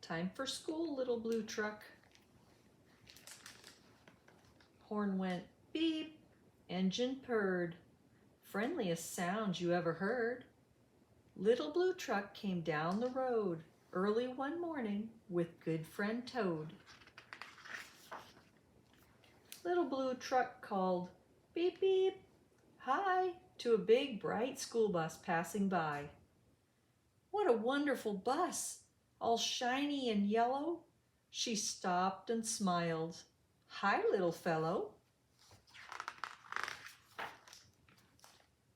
Time for school, little blue truck. Horn went beep, engine purred. Friendliest sound you ever heard. Little blue truck came down the road early one morning with good friend Toad. Little blue truck called beep beep, hi, to a big bright school bus passing by. What a wonderful bus, all shiny and yellow. She stopped and smiled. Hi, little fellow.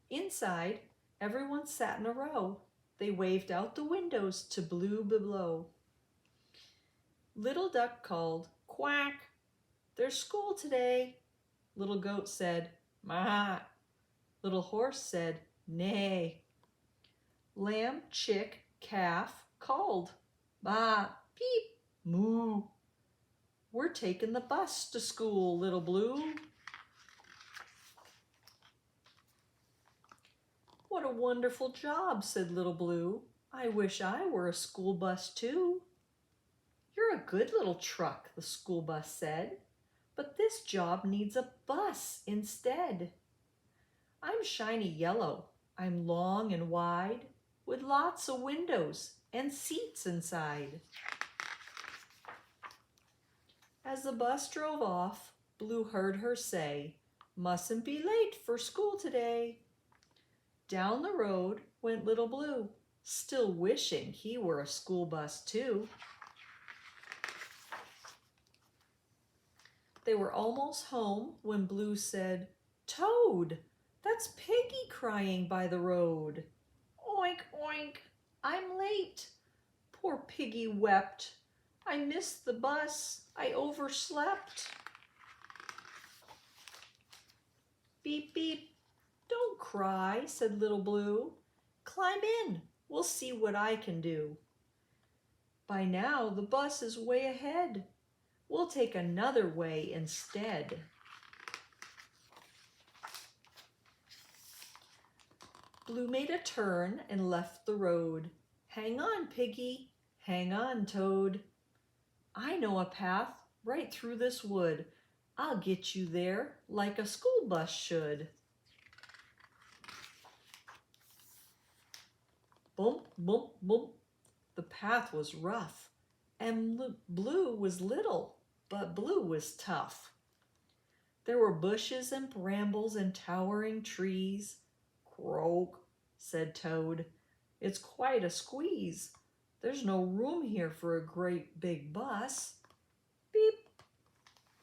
Inside, everyone sat in a row. They waved out the windows to blue below. Little duck called, quack. There's school today. Little goat said, ma. Little horse said, neigh. Lamb, chick, calf called, ba, peep, moo. We're taking the bus to school, little blue. What a wonderful job, said little blue. I wish I were a school bus too. You're a good little truck, the school bus said, but this job needs a bus instead. I'm shiny yellow, I'm long and wide, with lots of windows and seats inside. As the bus drove off, Blue heard her say, mustn't be late for school today. Down the road went little Blue, still wishing he were a school bus too. They were almost home when Blue said, Toad, that's Piggy crying by the road. Oink, oink, I'm late. Poor Piggy wept. I missed the bus. I overslept. Beep, beep. Don't cry, said little Blue. Climb in. We'll see what I can do. By now, the bus is way ahead. We'll take another way instead. Blue made a turn and left the road. Hang on, Piggy. Hang on, Toad. I know a path right through this wood. I'll get you there like a school bus should. Bump, bump, bump. The path was rough, and Blue was little, but Blue was tough. There were bushes and brambles and towering trees. Croak, said Toad. It's quite a squeeze. There's no room here for a great big bus. Beep,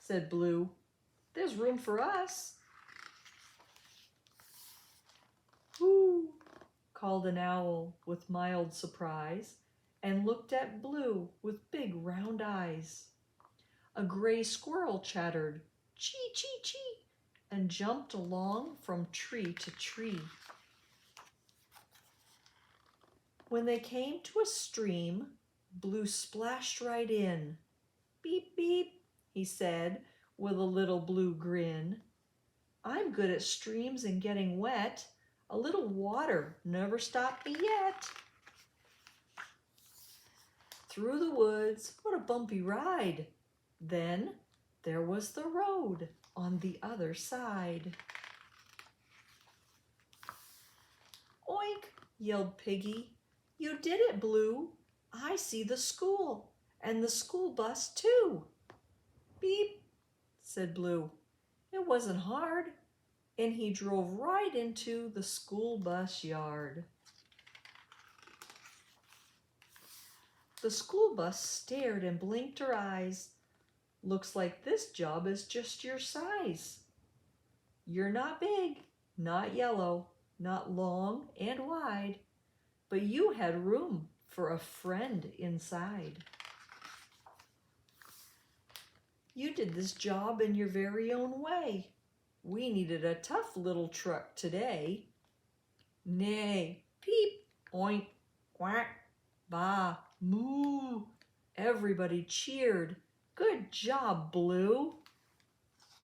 said Blue. There's room for us. Whoo, called an owl with mild surprise, and looked at Blue with big round eyes. A gray squirrel chattered, chee, chee, chee, and jumped along from tree to tree. When they came to a stream, Blue splashed right in. Beep, beep, he said with a little blue grin. I'm good at streams and getting wet. A little water never stopped me yet. Through the woods, what a bumpy ride. Then there was the road on the other side. Oink, yelled Piggy. You did it, Blue. I see the school and the school bus too. Beep, said Blue. It wasn't hard. And he drove right into the school bus yard. The school bus stared and blinked her eyes. Looks like this job is just your size. You're not big, not yellow, not long and wide, but you had room for a friend inside. You did this job in your very own way. We needed a tough little truck today. Neigh, peep, oink, quack, ba, moo. Everybody cheered. Good job, Blue.